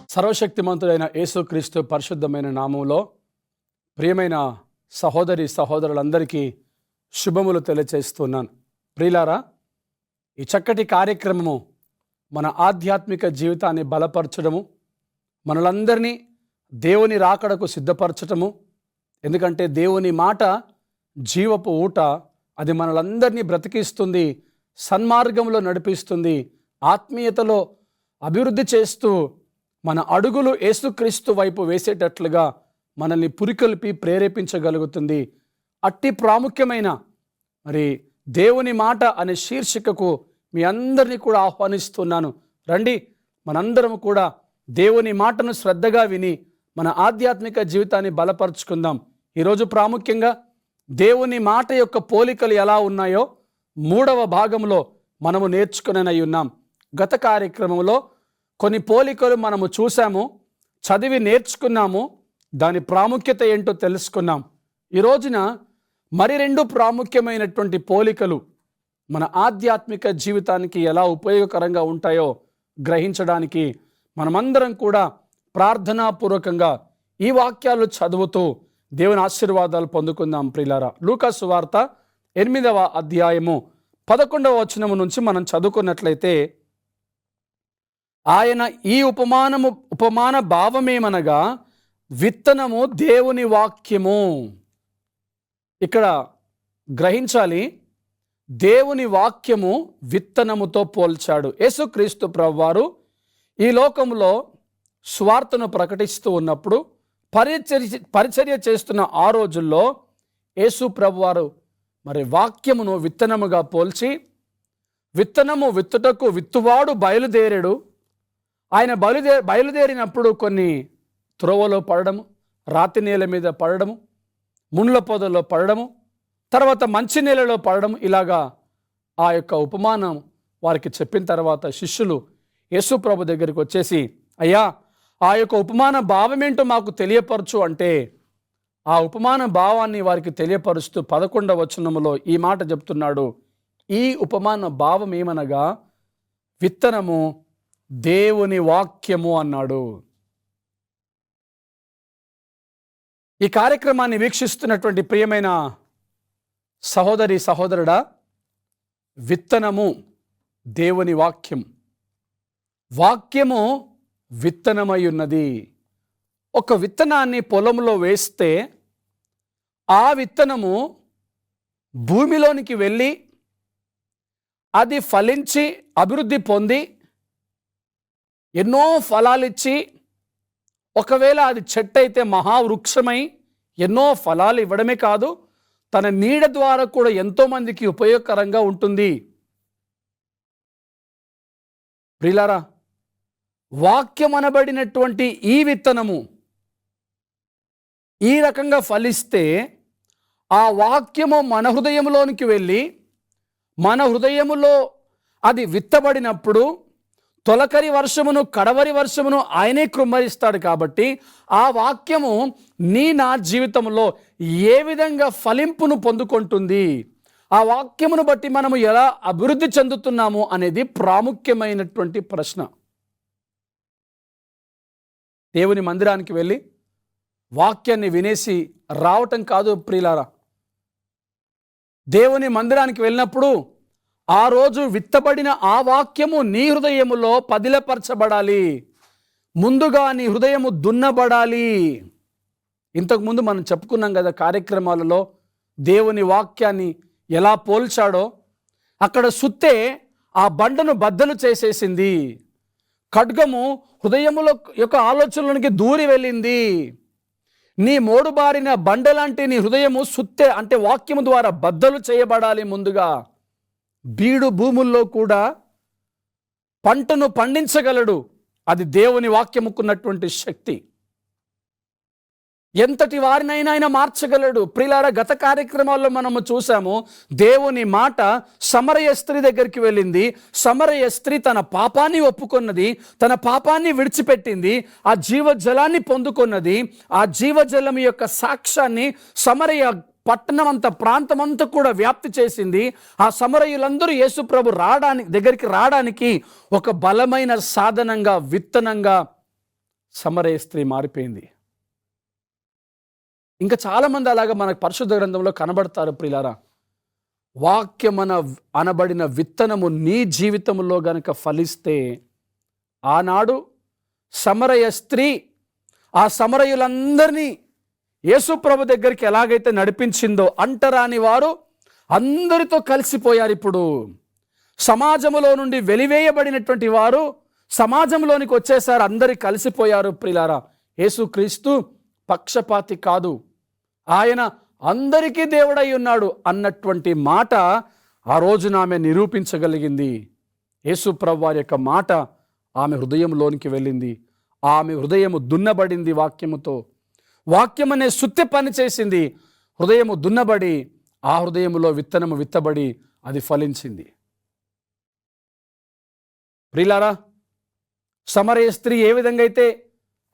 సర్వశక్తిమంతుడైన యేసుక్రీస్తు పరిశుద్ధమైన నామములో ప్రియమైన సహోదరి సహోదరులందరికీ శుభములు తెలియచేస్తున్నాను. ప్రియులారా, ఈ చక్కటి కార్యక్రమము మన ఆధ్యాత్మిక జీవితాన్ని బలపరచడము, మనలందరినీ దేవుని రాకడకు సిద్ధపరచటము. ఎందుకంటే దేవుని మాట జీవపు ఊట, అది మనలందరినీ బ్రతికిస్తుంది, సన్మార్గంలో నడిపిస్తుంది, ఆత్మీయతలో అభివృద్ధి చేస్తూ మన అడుగులు యేసుక్రీస్తు వైపు వేసేటట్లుగా మనల్ని పురికొల్పి ప్రేరేపించగలుగుతుంది. అట్టి ప్రాముఖ్యమైన దేవుని మాట అనే శీర్షికకు మీ అందరినీ కూడా ఆహ్వానిస్తున్నాను. రండి, మనందరం కూడా దేవుని మాటను శ్రద్ధగా విని మన ఆధ్యాత్మిక జీవితాన్ని బలపరుచుకుందాం. ఈరోజు ప్రాముఖ్యంగా దేవుని మాట యొక్క పోలికలు ఎలా ఉన్నాయో 3వ భాగంలో మనము నేర్చుకునై ఉన్నాం. గత కార్యక్రమంలో కొన్ని పోలికలు మనము చూసాము, చదివి నేర్చుకున్నాము, దాని ప్రాముఖ్యత ఏంటో తెలుసుకున్నాం. ఈ రోజున మరి 2 ప్రాముఖ్యమైనటువంటి పోలికలు మన ఆధ్యాత్మిక జీవితానికి ఎలా ఉపయోగకరంగా ఉంటాయో గ్రహించడానికి మనమందరం కూడా ప్రార్థనాపూర్వకంగా ఈ వాక్యాలు చదువుతూ దేవుని ఆశీర్వాదాలు పొందుకుందాం. ప్రియులారా, లూకా సువార్త 8వ అధ్యాయము 11వ వచనము నుంచి మనం చదువుకున్నట్లయితే, ఆయన ఈ ఉపమాన భావమేమనగా విత్తనము దేవుని వాక్యము. ఇక్కడ గ్రహించాలి, దేవుని వాక్యము విత్తనముతో పోల్చాడు. యేసుక్రీస్తు ప్రభువారు ఈ లోకంలో స్వార్థను ప్రకటిస్తూ ఉన్నప్పుడు, పరిచర్య చేస్తున్న ఆ రోజుల్లో యేసు ప్రభువారు వాక్యమును విత్తనముగా పోల్చి, విత్తనము విత్తుటకు విత్తువాడు బయలుదేరాడు. ఆయన బయలుదేరినప్పుడు కొన్ని త్రోవలో పడడము, రాతి నేల మీద పడడము, ముండ్ల పొదలో పడడము, తర్వాత మంచి నేలలో పడడం, ఇలాగా ఆ యొక్క ఉపమానం వారికి చెప్పిన తర్వాత శిష్యులు యేసు ప్రభు దగ్గరికి వచ్చేసి, అయ్యా, ఆ యొక్క ఉపమాన భావం ఏంటో మాకు తెలియపరచు అంటే, ఆ ఉపమాన భావాన్ని వారికి తెలియపరుస్తూ 11వ వచనములో ఈ మాట చెప్తున్నాడు. ఈ ఉపమాన భావం ఏమనగా విత్తనము దేవుని వాక్యము అన్నాడు. ఈ కార్యక్రమాన్ని వీక్షిస్తున్నటువంటి ప్రియమైన సహోదరి సహోదరుడా, విత్తనము దేవుని వాక్యం, వాక్యము విత్తనమై ఉన్నది. ఒక విత్తనాన్ని పొలంలో వేస్తే ఆ విత్తనము భూమిలోనికి వెళ్ళి అది ఫలించి అభివృద్ధి పొంది ఎన్నో ఫలాలిచ్చి, ఒకవేళ అది చెట్టు అయితే మహావృక్షమై ఎన్నో ఫలాలు ఇవ్వడమే కాదు, తన నీడ ద్వారా కూడా ఎంతోమందికి ఉపయోగకరంగా ఉంటుంది. ప్రియులారా, వాక్యం అనబడినటువంటి ఈ విత్తనము ఈ రకంగా ఫలిస్తే, ఆ వాక్యము మన హృదయంలోనికి వెళ్ళి మన హృదయములో అది విత్తబడినప్పుడు తొలకరి వర్షమును కడవరి వర్షమును ఆయనే కృమ్మరిస్తాడు. కాబట్టి ఆ వాక్యము నా జీవితంలో ఏ విధంగా ఫలింపును పొందుకుంటుంది, ఆ వాక్యమును బట్టి మనము ఎలా అభివృద్ధి చెందుతున్నాము అనేది ప్రాముఖ్యమైనటువంటి ప్రశ్న. దేవుని మందిరానికి వెళ్ళి వాక్యాన్ని వినేసి రావటం కాదు ప్రియులారా. దేవుని మందిరానికి వెళ్ళినప్పుడు ఆ రోజు విత్తబడిన ఆ వాక్యము నీ హృదయములో పదిలపరచబడాలి. ముందుగా నీ హృదయము దున్నబడాలి. ఇంతకుముందు మనం చెప్పుకున్నాం కదా కార్యక్రమాలలో, దేవుని వాక్యాన్ని ఎలా పోల్చాడో. అక్కడ సుత్తే ఆ బండను బద్దలు చేసేసింది, ఖడ్గము హృదయములో యొక్క ఆలోచనలోనికి దూరి వెళ్ళింది. నీ మోడుబారిన బండలాంటి నీ హృదయము సుత్తే అంటే వాక్యము ద్వారా బద్దలు చేయబడాలి. ముందుగా బీడు భూముల్లో కూడా పంటను పండించగలడు, అది దేవుని వాక్యముకున్నటువంటి శక్తి. ఎంతటి వారినైనా ఆయన మార్చగలడు. ప్రియులారా, గత కార్యక్రమాల్లో మనము చూసాము, దేవుని మాట సమరయ స్త్రీ దగ్గరికి వెళ్ళింది. సమరయ స్త్రీ తన పాపాన్ని ఒప్పుకొన్నది, తన పాపాన్ని విడిచిపెట్టింది, ఆ జీవజలాన్ని పొందుకొన్నది. ఆ జీవజలం యొక్క సాక్ష్యాన్ని సమరయ పట్టణం అంత ప్రాంతమంతా కూడా వ్యాప్తి చేసింది. ఆ సమరయులందరూ యేసుప్రభు దగ్గరికి రావడానికి ఒక బలమైన సాధనంగా, విత్తనంగా సమరయ స్త్రీ మారిపోయింది. ఇంకా చాలామంది అలాగా మనకు పరిశుద్ధ గ్రంథంలో కనబడతారు ప్రియులారా. వాక్యమన అనబడిన విత్తనము నీ జీవితంలో గనక ఫలిస్తే, ఆనాడు సమరయ స్త్రీ ఆ సమరయులందరినీ యేసుప్రభు దగ్గరికి ఎలాగైతే నడిపించిందో, అంటరాని వారు అందరితో కలిసిపోయారు. ఇప్పుడు సమాజంలో నుండి వెలివేయబడినటువంటి వారు సమాజంలోనికి వచ్చేసారు, అందరి కలిసిపోయారు ప్రియులారా. యేసుక్రీస్తు పక్షపాతి కాదు, ఆయన అందరికీ దేవుడై ఉన్నాడు అన్నటువంటి మాట ఆ రోజున ఆమె నిరూపించగలిగింది. యేసుప్రభు వారి యొక్క మాట ఆమె హృదయంలోనికి వెళ్ళింది. ఆమె హృదయము దున్నబడింది వాక్యముతో. వాక్యం అనే సుత్తి పని చేసింది. హృదయము దున్నబడి ఆ హృదయములో విత్తనము విత్తబడి అది ఫలించింది. ప్రియులారా, సమరయ స్త్రీ ఏ విధంగా అయితే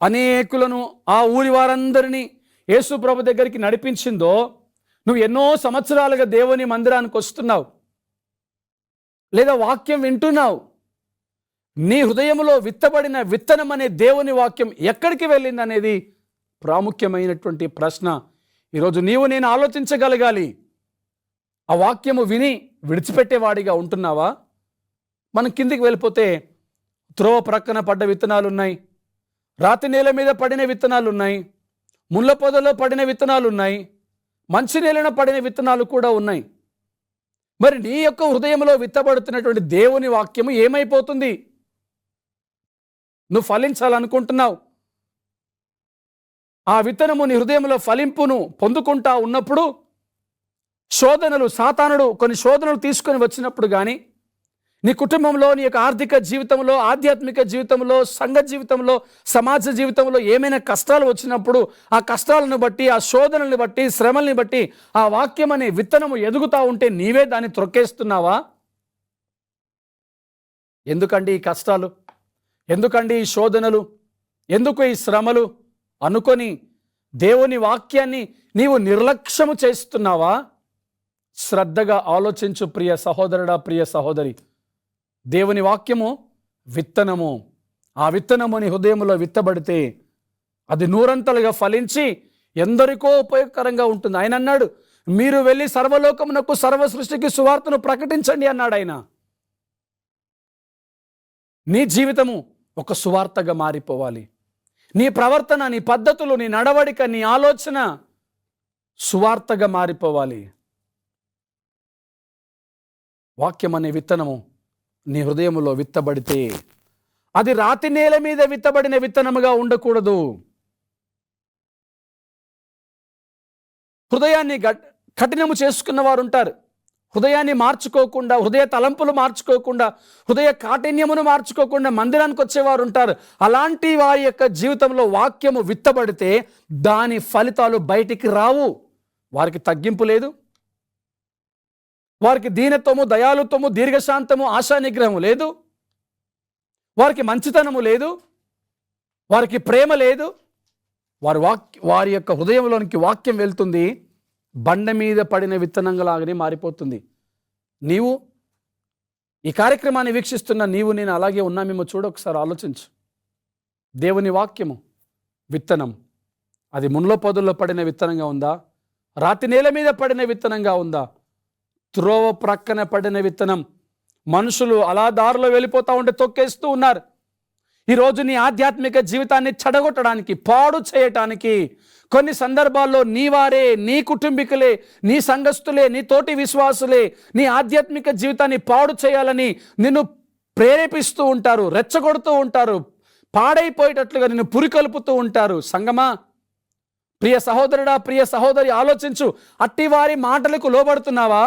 అనేకులను, ఆ ఊరి వారందరినీ యేసు ప్రభు దగ్గరికి నడిపించిందో, నువ్వు ఎన్నో సంవత్సరాలుగా దేవుని మందిరానికి వస్తున్నావు, లేదా వాక్యం వింటున్నావు, నీ హృదయంలో విత్తబడిన విత్తనం అనే దేవుని వాక్యం ఎక్కడికి వెళ్ళింది అనేది ప్రాముఖ్యమైనటువంటి ప్రశ్న. ఈరోజు నీవు నేను ఆలోచించగలగాలి. ఆ వాక్యము విని విడిచిపెట్టేవాడిగా ఉంటున్నావా? మనం కిందికి వెళ్ళిపోతే త్రోవ ప్రక్కన పడ్డ విత్తనాలు ఉన్నాయి, రాతి నేల మీద పడిన విత్తనాలు ఉన్నాయి, ముళ్ళ పొదలో పడిన విత్తనాలు ఉన్నాయి, మంచి నేలన పడిన విత్తనాలు కూడా ఉన్నాయి. మరి నీ యొక్క హృదయంలో విత్తబడుతున్నటువంటి దేవుని వాక్యము ఏమైపోతుంది? నువ్వు ఫలించాలనుకుంటున్నావు, ఆ విత్తనము నీ హృదయంలో ఫలింపును పొందుకుంటా ఉన్నప్పుడు శోధనలు, సాతానుడు కొన్ని శోధనలు తీసుకొని వచ్చినప్పుడు కానీ, నీ కుటుంబంలో, నీ యొక్క ఆర్థిక జీవితంలో, ఆధ్యాత్మిక జీవితంలో, సంఘ జీవితంలో, సమాజ జీవితంలో ఏమైనా కష్టాలు వచ్చినప్పుడు, ఆ కష్టాలను బట్టి, ఆ శోధనల్ని బట్టి, శ్రమల్ని బట్టి ఆ వాక్యం అనే విత్తనము ఎదుగుతూ ఉంటే నీవే దాన్ని త్రొక్కేస్తున్నావా? ఎందుకండి ఈ కష్టాలు, ఎందుకండి ఈ శోధనలు, ఎందుకు ఈ శ్రమలు అనుకొని దేవుని వాక్యాన్ని నీవు నిర్లక్ష్యము చేస్తున్నావా? శ్రద్ధగా ఆలోచించు ప్రియ సహోదరుడా, ప్రియ సహోదరి. దేవుని వాక్యము విత్తనము. ఆ విత్తనము నీ హృదయంలో విత్తబడితే అది నూరంతలుగా ఫలించి ఎందరికో ఉపయోగకరంగా ఉంటుంది. ఆయన అన్నాడు, మీరు వెళ్ళి సర్వలోకమునకు, సర్వ సృష్టికి సువార్తను ప్రకటించండి అన్నాడు ఆయన. నీ జీవితము ఒక సువార్తగా మారిపోవాలి. నీ ప్రవర్తన, నీ పద్ధతులు, నీ నడవడిక, నీ ఆలోచన సువార్తగా మారిపోవాలి. వాక్యం అనే విత్తనము నీ హృదయములో విత్తబడితే అది రాతి నేల మీద విత్తబడిన విత్తనముగా ఉండకూడదు. హృదయాన్ని కఠినము చేసుకున్న వారు ఉంటారు. హృదయాన్ని మార్చుకోకుండా, హృదయ తలంపులు మార్చుకోకుండా, హృదయ కాఠిన్యమును మార్చుకోకుండా మందిరానికి వచ్చేవారు ఉంటారు. అలాంటి వారి యొక్క జీవితంలో వాక్యము విత్తబడితే దాని ఫలితాలు బయటికి రావు. వారికి తగ్గింపు లేదు, వారికి దీనత్వము, దయాలుత్వము, దీర్ఘశాంతము, ఆశా నిగ్రహము లేదు, వారికి మంచితనము లేదు, వారికి ప్రేమ లేదు. వారి యొక్క హృదయంలోనికి వాక్యం వెళ్తుంది, బండ మీద పడిన విత్తనంలాగానే మారిపోతుంది. నీవు ఈ కార్యక్రమాన్ని వీక్షిస్తున్న నీవు నేను అలాగే ఉన్నామేమో ఒకసారి ఆలోచించు. దేవుని వాక్యము విత్తనం, అది ముళ్ళ పొదల్లో పడిన విత్తనంగా ఉందా? రాతి నేల మీద పడిన విత్తనంగా ఉందా? త్రోవ ప్రక్కన పడిన విత్తనం. మనుషులు అలా దారిలో వెళ్ళిపోతూ ఉంటే తొక్కేస్తూ ఉన్నారు. ఈరోజు నీ ఆధ్యాత్మిక జీవితాన్ని చెడగొట్టడానికి, పాడు చేయటానికి కొన్ని సందర్భాల్లో నీ వారే, నీ కుటుంబీకులే, నీ సంఘస్థులే, నీ తోటి విశ్వాసులే నీ ఆధ్యాత్మిక జీవితాన్ని పాడు చేయాలని నిన్ను ప్రేరేపిస్తూ ఉంటారు, రెచ్చగొడుతూ ఉంటారు, పాడైపోయేటట్లుగా నిన్ను పురికొల్పుతూ ఉంటారు. సంగమా, ప్రియ సహోదరుడా, ప్రియ సహోదరి, ఆలోచించు. అట్టివారి మాటలకు లోబడుతున్నావా?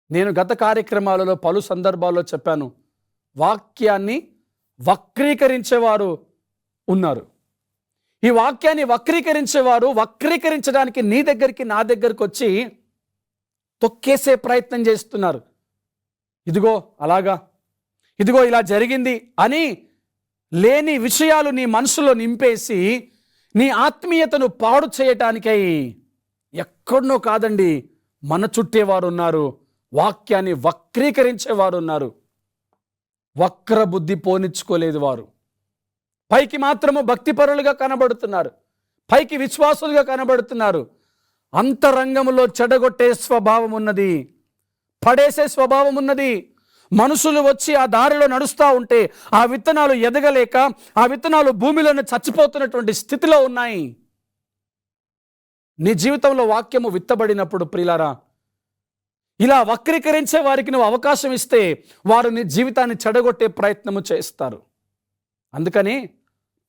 నేను గత కార్యక్రమాలలో పలు సందర్భాల్లో చెప్పాను, వాక్యాన్ని వక్రీకరించేవారు ఉన్నారు. ఈ వాక్యాన్ని వక్రీకరించేవారు వక్రీకరించడానికి నీ దగ్గరికి, నా దగ్గరికి వచ్చి తొక్కేసే ప్రయత్నం చేస్తున్నారు. ఇదిగో అలాగా, ఇదిగో ఇలా జరిగింది అని లేని విషయాలు నీ మనసులో నింపేసి నీ ఆత్మీయతను పాడు చేయటానికై ఎక్కడనో కాదండి మన చుట్టేవారు ఉన్నారు, వాక్యాన్ని వక్రీకరించేవారు ఉన్నారు. వక్ర బుద్ధి పోనిచ్చుకోలేదు వారు. పైకి మాత్రము భక్తిపరులుగా కనబడుతున్నారు, పైకి విశ్వాసులుగా కనబడుతున్నారు. అంతరంగంలో చెడగొట్టే స్వభావం ఉన్నది, పడేసే స్వభావం ఉన్నది. మనుషులు వచ్చి ఆ దారిలో నడుస్తూ ఉంటే ఆ విత్తనాలు ఎదగలేక ఆ విత్తనాలు భూమిలోనే చచ్చిపోతున్నటువంటి స్థితిలో ఉన్నాయి. నీ జీవితంలో వాక్యము విత్తబడినప్పుడు ప్రియులారా, ఇలా వక్రీకరించే వారికి నువ్వు అవకాశం ఇస్తే వారు నీ జీవితాన్ని చెడగొట్టే ప్రయత్నము చేస్తారు. అందుకని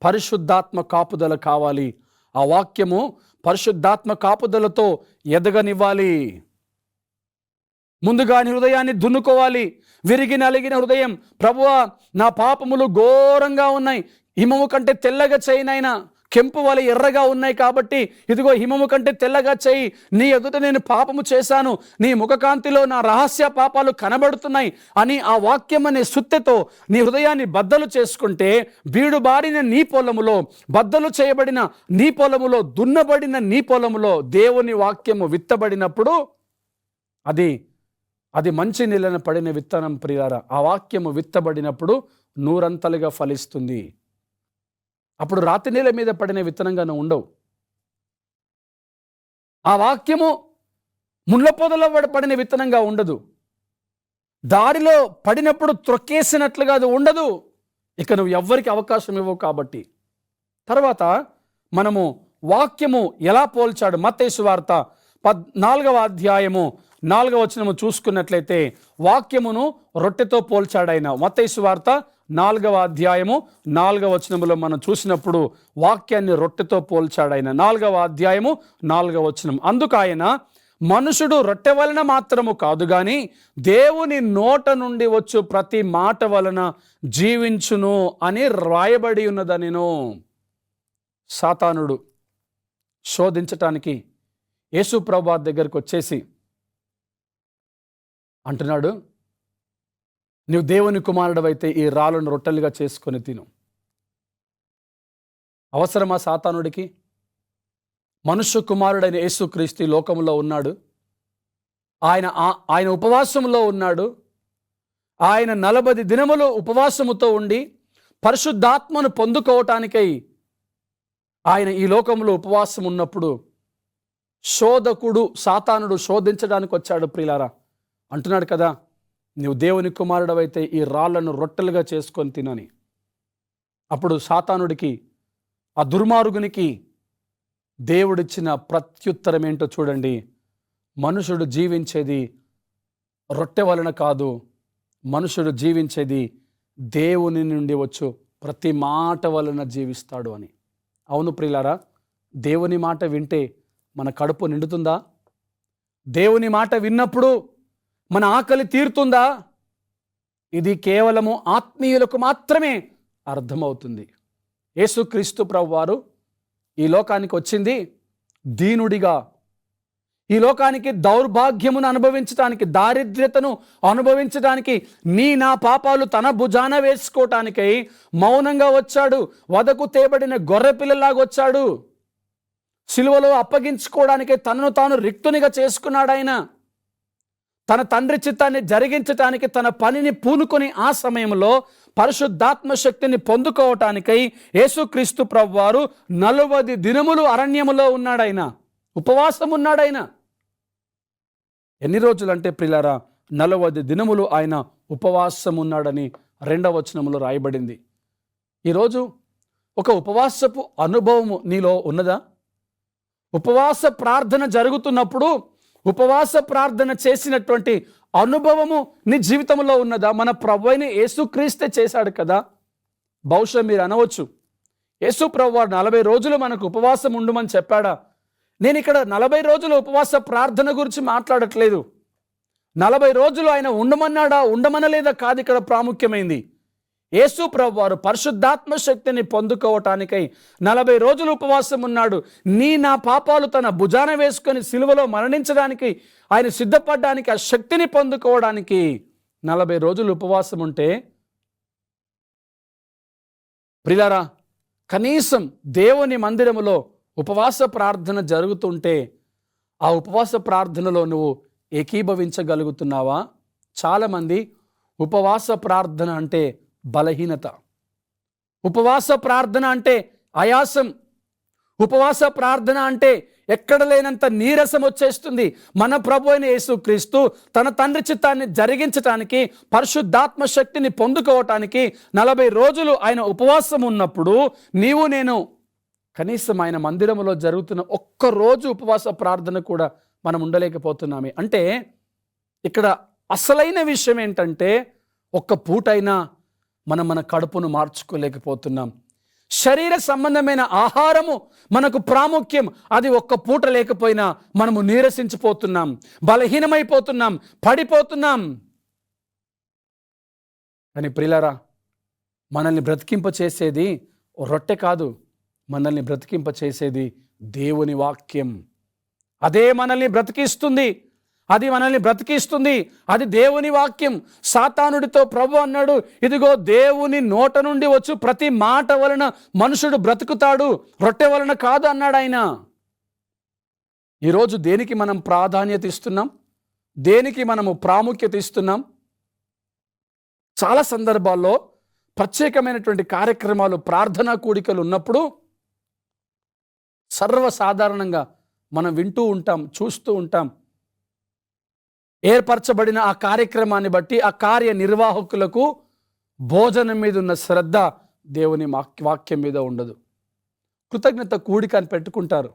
పరిశుద్ధాత్మ కాపుదల కావాలి. ఆ వాక్యము పరిశుద్ధాత్మ కాపుదలతో ఎదగనివ్వాలి. ముందుగా నీ హృదయాన్ని దున్నుకోవాలి. విరిగి నలిగిన హృదయం, ప్రభువా నా పాపములు ఘోరంగా ఉన్నాయి, హిమము కంటే తెల్లగా చేయనైనా, కెంపు వలె ఎర్రగా ఉన్నాయి కాబట్టి ఇదిగో హిమము కంటే తెల్లగా చేయి. నీ ఎదుట నేను పాపము చేశాను, నీ ముఖకాంతిలో నా రహస్య పాపాలు కనబడుతున్నాయి అని ఆ వాక్యం అనే సుత్తెతో నీ హృదయాన్ని బద్దలు చేసుకుంటే, బీడుబారిన నీ పొలములో, బద్దలు చేయబడిన నీ పొలములో, దున్నబడిన నీ పొలములో దేవుని వాక్యము విత్తబడినప్పుడు అది మంచి నీళ్ళను పడిన విత్తనం ప్రియారా. ఆ వాక్యము విత్తబడినప్పుడు నూరంతలుగా ఫలిస్తుంది. అప్పుడు రాతి నీళ్ళ మీద పడిన విత్తనంగా ఉండవు. ఆ వాక్యము ముళ్ళ పొదలో పడిన విత్తనంగా ఉండదు. దారిలో పడినప్పుడు త్రొక్కేసినట్లుగా అది ఉండదు. ఇక నువ్వు ఎవ్వరికి అవకాశం ఇవ్వవు కాబట్టి. తర్వాత మనము వాక్యము ఎలా పోల్చాడు? మత్తయి సువార్త 14వ అధ్యాయము 4వ వచనము చూసుకున్నట్లయితే వాక్యమును రొట్టెతో పోల్చాడు ఆయన. మత్తయి సువార్త 4వ అధ్యాయము 4వ వచనములో మనం చూసినప్పుడు వాక్యాన్ని రొట్టెతో పోల్చాడు ఆయన. 4వ అధ్యాయము 4వ వచనం. అందుకు ఆయన, మనుషుడు రొట్టె వలన మాత్రము కాదు గాని దేవుని నోట నుండి వచ్చు ప్రతి మాట వలన జీవించును అని రాయబడి ఉన్నదనిను. సాతానుడు శోధించటానికి యేసు ప్రభువు దగ్గరికి వచ్చేసి అంటున్నాడు, నువ్వు దేవుని కుమారుడవైతే ఈ రాళ్ళను రొట్టెలుగా చేసుకొని తిను. అవసరమా సాతానుడికి? మనుష్య కుమారుడైన యేసుక్రీస్తు ఈ లోకంలో ఉన్నాడు. ఆయన ఉపవాసంలో ఉన్నాడు. ఆయన 40 దినములు ఉపవాసముతో ఉండి పరిశుద్ధాత్మను పొందుకోవటానికై ఆయన ఈ లోకంలో ఉపవాసం ఉన్నప్పుడు శోధకుడు సాతానుడు శోధించడానికి వచ్చాడు ప్రియులారా. అంటున్నాడు కదా, నువ్వు దేవుని కుమారుడవైతే ఈ రాళ్లను రొట్టెలుగా చేసుకొని తినని. అప్పుడు సాతానుడికి, ఆ దుర్మార్గునికి దేవుడిచ్చిన ప్రత్యుత్తరం ఏంటో చూడండి. మనుషుడు జీవించేది రొట్టె వలన కాదు, మనుషుడు జీవించేది దేవుని నుండి వచ్చు ప్రతి మాట వలన జీవిస్తాడు అని. అవును ప్రియులారా, దేవుని మాట వింటే మన కడుపు నిండుతుందా? దేవుని మాట విన్నప్పుడు మన ఆకలి తీరుతుందా? ఇది కేవలము ఆత్మీయులకు మాత్రమే అర్థమవుతుంది. యేసుక్రీస్తు ప్రభువారు ఈ లోకానికి వచ్చింది దీనుడిగా, ఈ లోకానికి దౌర్భాగ్యమును అనుభవించడానికి, దారిద్ర్యతను అనుభవించడానికి, నా పాపాలు తన భుజాన వేసుకోవటానికై మౌనంగా వచ్చాడు. వదకు తేబడిన గొర్రెపిల్లలాగా వచ్చాడు. సిలువలో అప్పగించుకోవడానికే తనను తాను రిక్తునిగా చేసుకున్నాడు ఆయన. తన తండ్రి చిత్తాన్ని జరిగించటానికి తన పనిని పూనుకొని ఆ సమయంలో పరిశుద్ధాత్మ శక్తిని పొందుకోవటానికై యేసుక్రీస్తు ప్రభువారు 40 దినములు అరణ్యములో ఉన్నాడాయన, ఉపవాసం ఉన్నాడాయన. ఎన్ని రోజులు అంటే ప్రియులారా, 40 దినములు ఆయన ఉపవాసం ఉన్నాడని 2వ వచనములో రాయబడింది. ఈరోజు ఒక ఉపవాసపు అనుభవము నీలో ఉన్నదా? ఉపవాస ప్రార్థన జరుగుతున్నప్పుడు ఉపవాస ప్రార్థన చేసినటువంటి అనుభవము నీ జీవితంలో ఉన్నదా? మన ప్రభువైన యేసుక్రీస్తే చేశాడు కదా. బహుశా మీరు అనవచ్చు, యేసు ప్రభువారు 40 రోజులు మనకు ఉపవాసం ఉండమని చెప్పాడా? నేను ఇక్కడ 40 రోజుల ఉపవాస ప్రార్థన గురించి మాట్లాడట్లేదు. 40 రోజులు ఆయన ఉండమన్నాడా ఉండమనలేదా కాదు ఇక్కడ ప్రాముఖ్యమైంది. యేసు ప్రభువారు పరిశుద్ధాత్మ శక్తిని పొందుకోవటానికై 40 రోజులు ఉపవాసం ఉన్నాడు. నా పాపాలు తన భుజాన వేసుకొని సిలువలో మరణించడానికి ఆయన సిద్ధపడడానికి, ఆ శక్తిని పొందుకోవడానికి 40 రోజులు ఉపవాసం ఉంటే ప్రియులారా, కనీసం దేవుని మందిరములో ఉపవాస ప్రార్థన జరుగుతుంటే ఆ ఉపవాస ప్రార్థనలో నువ్వు ఏకీభవించగలుగుతున్నావా? చాలామంది ఉపవాస ప్రార్థన అంటే బలహీనత, ఉపవాస ప్రార్థన అంటే ఆయాసం, ఉపవాస ప్రార్థన అంటే ఎక్కడ లేనంత నీరసం వచ్చేస్తుంది. మన ప్రభు అయిన యేసుక్రీస్తు తన తండ్రి చిత్తాన్ని జరిగించటానికి, పరిశుద్ధాత్మ శక్తిని పొందుకోవటానికి 40 రోజులు ఆయన ఉపవాసం ఉన్నప్పుడు నీవు నేను కనీసం ఆయన మందిరంలో జరుగుతున్న ఒక్కరోజు ఉపవాస ప్రార్థన కూడా మనం ఉండలేకపోతున్నామే. అంటే ఇక్కడ అసలైన విషయం ఏంటంటే ఒక్క పూటైనా మనం మన కడుపును మార్చుకోలేకపోతున్నాం. శరీర సంబంధమైన ఆహారము మనకు ప్రాముఖ్యం. అది ఒక్క పూట లేకపోయినా మనము నీరసించిపోతున్నాం, బలహీనమైపోతున్నాం, పడిపోతున్నాం. కానీ ప్రియులారా, మనల్ని బ్రతికింపచేసేది రొట్టె కాదు, మనల్ని బ్రతికింపచేసేది దేవుని వాక్యం. అదే మనల్ని బ్రతికిస్తుంది, అది మనల్ని బ్రతికిస్తుంది, అది దేవుని వాక్యం. సాతానుడితో ప్రభు అన్నాడు, ఇదిగో దేవుని నోట నుండి వచ్చు ప్రతి మాట వలన మనుషుడు బ్రతుకుతాడు, రొట్టె వలన కాదు అన్నాడు ఆయన. ఈరోజు దేనికి మనం ప్రాధాన్యత ఇస్తున్నాం? దేనికి మనము ప్రాముఖ్యత ఇస్తున్నాం? చాలా సందర్భాల్లో ప్రత్యేకమైనటువంటి కార్యక్రమాలు, ప్రార్థనా కూడికలు ఉన్నప్పుడు సర్వసాధారణంగా మనం వింటూ ఉంటాం, చూస్తూ ఉంటాం. ఏర్పరచబడిన ఆ కార్యక్రమాన్ని బట్టి ఆ కార్య నిర్వాహకులకు భోజనం మీద ఉన్న శ్రద్ధ దేవుని వాక్యం మీద ఉండదు. కృతజ్ఞత కూడిక అని పెట్టుకుంటారు,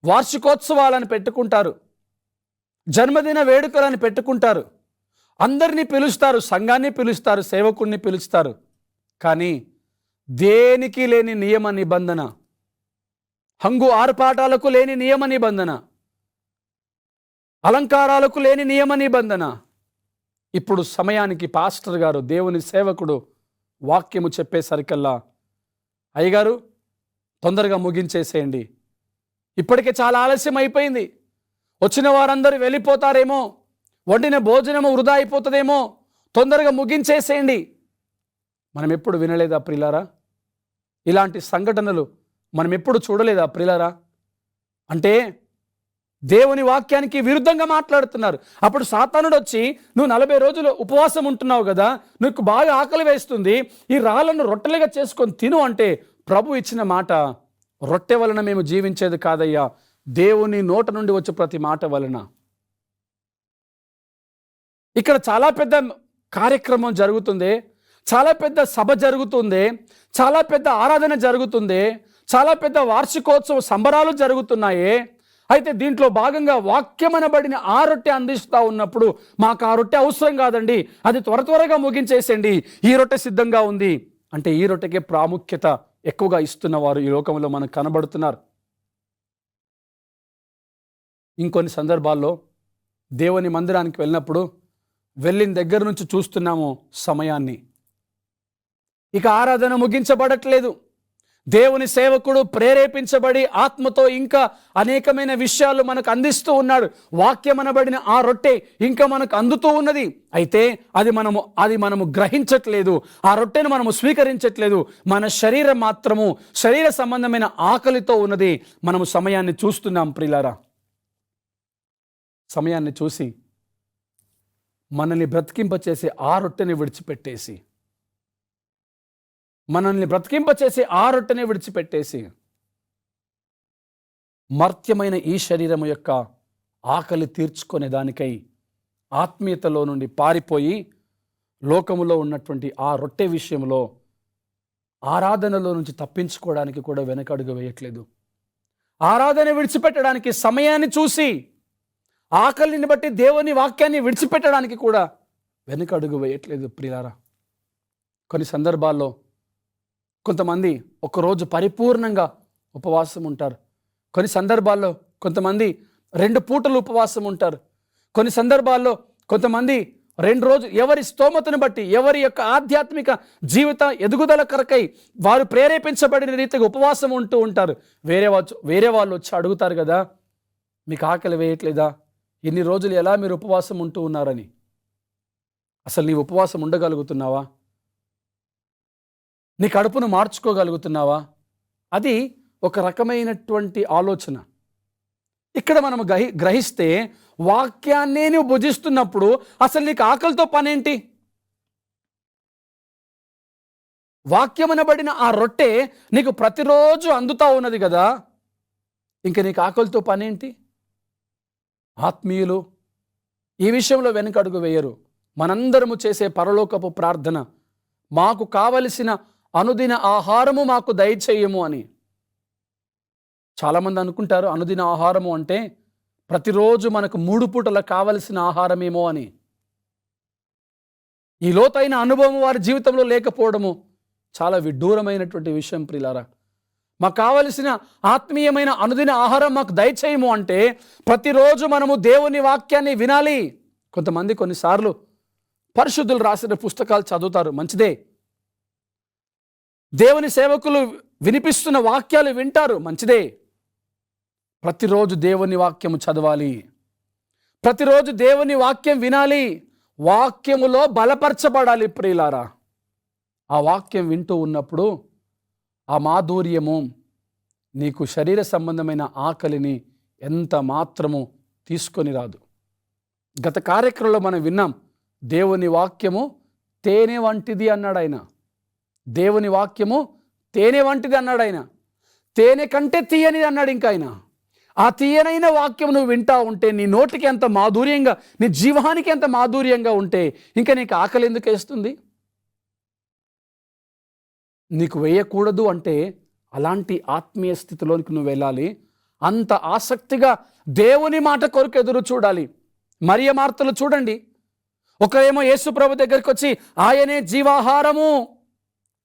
వార్షికోత్సవాలని పెట్టుకుంటారు, జన్మదిన వేడుకలని పెట్టుకుంటారు, అందరినీ పిలుస్తారు, సంఘాన్ని పిలుస్తారు, సేవకుడిని పిలుస్తారు. కానీ దేనికి లేని నియమ నిబంధన, హంగు ఆర్పాటాలకు లేని నియమ నిబంధన, అలంకారాలకు లేని నియమ నిబంధన. ఇప్పుడు సమయానికి పాస్టర్ గారు, దేవుని సేవకుడు వాక్యము చెప్పేసరికల్లా, అయ్యగారు తొందరగా ముగించేసేయండి, ఇప్పటికే చాలా ఆలస్యం అయిపోయింది, వచ్చిన వారందరూ వెళ్ళిపోతారేమో, వండిన భోజనము వృధా అయిపోతుందేమో, తొందరగా ముగించేసేయండి. మనం ఎప్పుడు వినలేదా ప్రియులారా? ఇలాంటి సంఘటనలు మనం ఎప్పుడు చూడలేదా ప్రియులారా? అంటే దేవుని వాక్యానికి విరుద్ధంగా మాట్లాడుతున్నారు. అప్పుడు సాతానుడు వచ్చి, నువ్వు 40 రోజులు ఉపవాసం ఉంటున్నావు కదా, నీకు బాగా ఆకలి వేస్తుంది, ఈ రాళ్ళను రొట్టెలుగా చేసుకొని తిను అంటే ప్రభు ఇచ్చిన మాట, రొట్టె వలన మేము జీవించేది కాదయ్యా, దేవుని నోట నుండి వచ్చే ప్రతి మాట వలన. ఇక్కడ చాలా పెద్ద కార్యక్రమం జరుగుతుంది, చాలా పెద్ద సభ జరుగుతుంది, చాలా పెద్ద ఆరాధన జరుగుతుంది, చాలా పెద్ద వార్షికోత్సవ సంబరాలు జరుగుతున్నాయి. అయితే దీంట్లో భాగంగా వాక్యమనబడిన ఆ రొట్టె అందిస్తూ ఉన్నప్పుడు, మాకు ఆ రొట్టె అవసరం కాదండి, అది త్వరగా ముగించేసేయండి, ఈ రొట్టె సిద్ధంగా ఉంది అంటే ఈ రొట్టెకే ప్రాముఖ్యత ఎక్కువగా ఇస్తున్న వారు ఈ లోకంలో మనకు కనబడుతున్నారు. ఇంకొన్ని సందర్భాల్లో దేవుని మందిరానికి వెళ్ళినప్పుడు వెళ్ళిన దగ్గర నుంచి చూస్తున్నాము సమయాన్ని, ఇక ఆరాధన ముగించబడట్లేదు. దేవుని సేవకుడు ప్రేరేపించబడి ఆత్మతో ఇంకా అనేకమైన విషయాలు మనకు అందిస్తూ ఉన్నాడు. వాక్యమనబడిన ఆ రొట్టె ఇంకా మనకు అందుతూ ఉన్నది. అయితే అది మనము గ్రహించట్లేదు, ఆ రొట్టెను మనము స్వీకరించట్లేదు. మన శరీరం మాత్రము శరీర సంబంధమైన ఆకలితో ఉన్నది. మనము సమయాన్ని చూస్తున్నాం ప్రియులారా. సమయాన్ని చూసి మనల్ని బ్రతికింపచేసే ఆ రొట్టెని విడిచిపెట్టేసి, మనల్ని బ్రతికింపచేసే ఆ రొట్టెని విడిచిపెట్టేసి మర్త్యమైన ఈ శరీరము యొక్క ఆకలి తీర్చుకునే దానికై ఆత్మీయతలో నుండి పారిపోయి లోకములో ఉన్నటువంటి ఆ రొట్టె విషయంలో ఆరాధనలో నుంచి తప్పించుకోవడానికి కూడా వెనకడుగు వేయట్లేదు. ఆరాధన విడిచిపెట్టడానికి సమయాన్ని చూసి, ఆకలిని బట్టి దేవుని వాక్యాన్ని విడిచిపెట్టడానికి కూడా వెనకడుగు వేయట్లేదు ప్రియులారా. కొన్ని సందర్భాల్లో కొంతమంది ఒకరోజు పరిపూర్ణంగా ఉపవాసం ఉంటారు, కొన్ని సందర్భాల్లో కొంతమంది 2 పూటలు ఉపవాసం ఉంటారు, కొన్ని సందర్భాల్లో కొంతమంది 2 రోజులు, ఎవరి స్తోమతను బట్టి, ఎవరి యొక్క ఆధ్యాత్మిక జీవిత ఎదుగుదల కొరకై వారు ప్రేరేపించబడిన రీతిగా ఉపవాసం ఉంటూ ఉంటారు. వేరే వాళ్ళు వచ్చి అడుగుతారు కదా, మీకు ఆకలి వేయట్లేదా, ఇన్ని రోజులు ఎలా మీరు ఉపవాసం ఉంటూ ఉన్నారని. అసలు నీ ఉపవాసం ఉండగలుగుతున్నావా? నీ కడుపును మార్చుకోగలుగుతున్నావా? అది ఒక రకమైనటువంటి ఆలోచన. ఇక్కడ మనం గ్రహిస్తే వాక్యాన్నే నువ్వు భుజిస్తున్నప్పుడు అసలు నీకు ఆకలితో పనేంటి? వాక్యమనబడిన ఆ రొట్టె నీకు ప్రతిరోజు అందుతా ఉన్నది కదా, ఇంక నీకు ఆకలితో పనేంటి? ఆత్మీయులు ఈ విషయంలో వెనుకడుగు వేయరు. మనందరము చేసే పరలోకపు ప్రార్థన, మాకు కావలసిన అనుదిన ఆహారము మాకు దయచేయము అని. చాలామంది అనుకుంటారు అనుదిన ఆహారము అంటే ప్రతిరోజు మనకు 3 పూటల కావలసిన ఆహారమేమో అని. ఈ లోతైన అనుభవం వారి జీవితంలో లేకపోవడము చాలా విడ్డూరమైనటువంటి విషయం ప్రియులారా. మాకు కావలసిన ఆత్మీయమైన అనుదిన ఆహారం మాకు దయచేయము అంటే ప్రతిరోజు మనము దేవుని వాక్యాన్ని వినాలి. కొంతమంది కొన్నిసార్లు పరిశుద్ధులు రాసిన పుస్తకాలు చదువుతారు, మంచిదే. దేవుని సేవకులు వినిపిస్తున్న వాక్యాలు వింటారు, మంచిదే. ప్రతిరోజు దేవుని వాక్యము చదవాలి, ప్రతిరోజు దేవుని వాక్యం వినాలి, వాక్యములో బలపరచబడాలి ప్రియులారా. ఆ వాక్యం వింటూ ఉన్నప్పుడు ఆ మాధుర్యము నీకు శరీర సంబంధమైన ఆకలిని ఎంత మాత్రము తీసుకొని రాదు. గత కార్యక్రమంలో మనం విన్నాం, దేవుని వాక్యము తేనె వంటిది అన్నాడు ఆయన. దేవుని వాక్యము తేనె వంటిది అన్నాడు ఆయన. తేనె కంటే తీయనిది అన్నాడు ఇంకా ఆయన. ఆ తీయనైన వాక్యం నువ్వు వింటా ఉంటే నీ నోటికి ఎంత మాధుర్యంగా, నీ జీవానికి ఎంత మాధుర్యంగా ఉంటే ఇంకా నీకు ఆకలి ఎందుకు వేస్తుంది? నీకు వేయకూడదు అంటే అలాంటి ఆత్మీయ స్థితిలోనికి నువ్వు వెళ్ళాలి. అంత ఆసక్తిగా దేవుని మాట కొరకు ఎదురు చూడాలి. మరియ మార్తలు చూడండి, ఒకరేమో యేసు ప్రభు దగ్గరికి వచ్చి ఆయనే జీవాహారము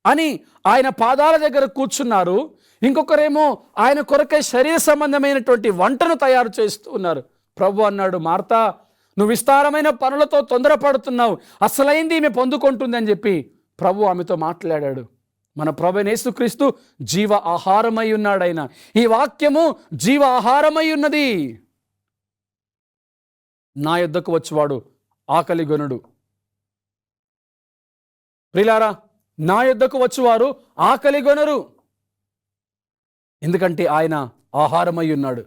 అని ఆయన పాదాల దగ్గర కూర్చున్నారు, ఇంకొకరేమో ఆయన కొరకై శరీర సంబంధమైనటువంటి వంటను తయారు చేస్తూ ఉన్నారు. ప్రభు అన్నాడు, మార్తా నువ్వు విస్తారమైన పనులతో తొందరపడుతున్నావు, అసలైంది ఈమె పొందుకుంటుంది అని చెప్పి ప్రభు ఆమెతో మాట్లాడాడు. మన ప్రభువైన యేసుక్రీస్తు జీవ ఆహారమై ఉన్నాడు. ఆయన ఈ వాక్యము జీవ ఆహారమై ఉన్నది. నా యొద్దకు వచ్చేవాడు ఆకలిగొనుడు. ప్రియులారా, నా యొద్దకు వచ్చేవారు ఆకలిగొనరు, ఎందుకంటే ఆయన ఆహారమై ఉన్నాడు.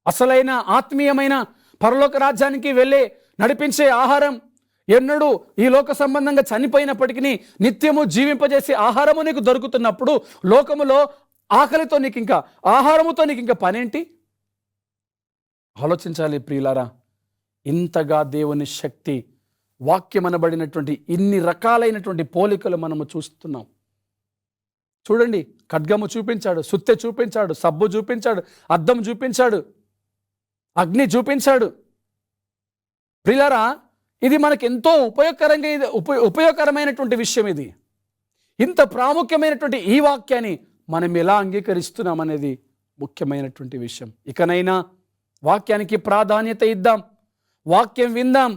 అసలైన ఆత్మీయమైన పరలోక రాజ్యానికి వెళ్ళే నడిపించే ఆహారం ఎన్నడూ ఈ లోక సంబంధంగా చనిపోయినప్పటికీ నిత్యము జీవింపజేసే ఆహారము నీకు దొరుకుతున్నప్పుడు లోకములో ఆకలితో నీకు ఇంకా, ఆహారముతో నీకు ఇంకా పనేంటి? ఆలోచించాలి ప్రియులారా. ఇంతగా దేవుని శక్తి, వాక్యమనబడినటువంటి ఇన్ని రకాలైనటువంటి పోలికలు మనము చూస్తున్నాం. చూడండి, ఖడ్గము చూపించాడు, సుత్తె చూపించాడు, సబ్బు చూపించాడు, అద్దం చూపించాడు, అగ్ని చూపించాడు. ప్రియులారా, ఇది మనకు ఎంతో ఉపయోగకరమైనటువంటి విషయం. ఇది ఇంత ప్రాముఖ్యమైనటువంటి ఈ వాక్యాన్ని మనం ఎలా అంగీకరిస్తున్నాం అనేది ముఖ్యమైనటువంటి విషయం. ఇకనైనా వాక్యానికి ప్రాధాన్యత ఇద్దాం, వాక్యం విందాం,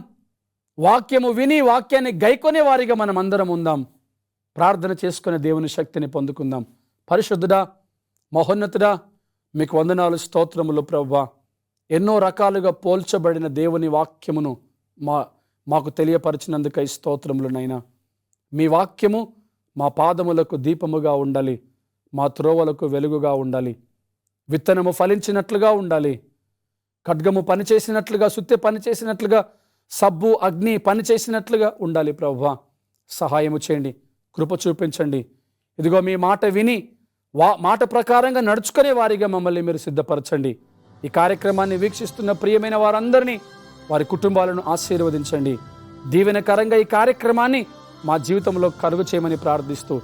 వాక్యము విని వాక్యాన్ని గైకొనే వారిగా మనం అందరం ఉందాం. ప్రార్థన చేసుకునే దేవుని శక్తిని పొందుకుందాం. పరిశుద్ధుడా, మహోన్నతుడా, మీకు వందనాలు, స్తోత్రములు ప్రభువా. ఎన్నో రకాలుగా పోల్చబడిన దేవుని వాక్యమును మాకు తెలియపరిచినందుకై స్తోత్రములు నైనా. మీ వాక్యము మా పాదములకు దీపముగా ఉండాలి, మా త్రోవలకు వెలుగుగా ఉండాలి, విత్తనము ఫలించినట్లుగా ఉండాలి, ఖడ్గము పనిచేసినట్లుగా, సుత్తె పనిచేసినట్లుగా, సబ్బు అగ్ని పనిచేసినట్లుగా ఉండాలి. ప్రభువా, సహాయము చేయండి, కృప చూపించండి. ఇదిగో మీ మాట విని మాట ప్రకారంగా నడుచుకునే వారిగా మమ్మల్ని మీరు సిద్ధపరచండి. ఈ కార్యక్రమాన్ని వీక్షిస్తున్న ప్రియమైన వారందరినీ, వారి కుటుంబాలను ఆశీర్వదించండి. దీవెనకరంగా ఈ కార్యక్రమాన్ని మా జీవితంలో కలుగు చేయమని ప్రార్థిస్తూ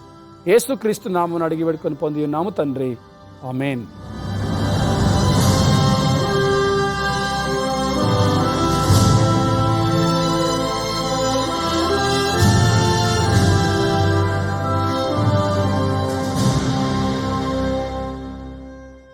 యేసుక్రీస్తు నామమున అడిగి వేడుకొని పొంది ఉన్నాము తండ్రి, ఆమేన్.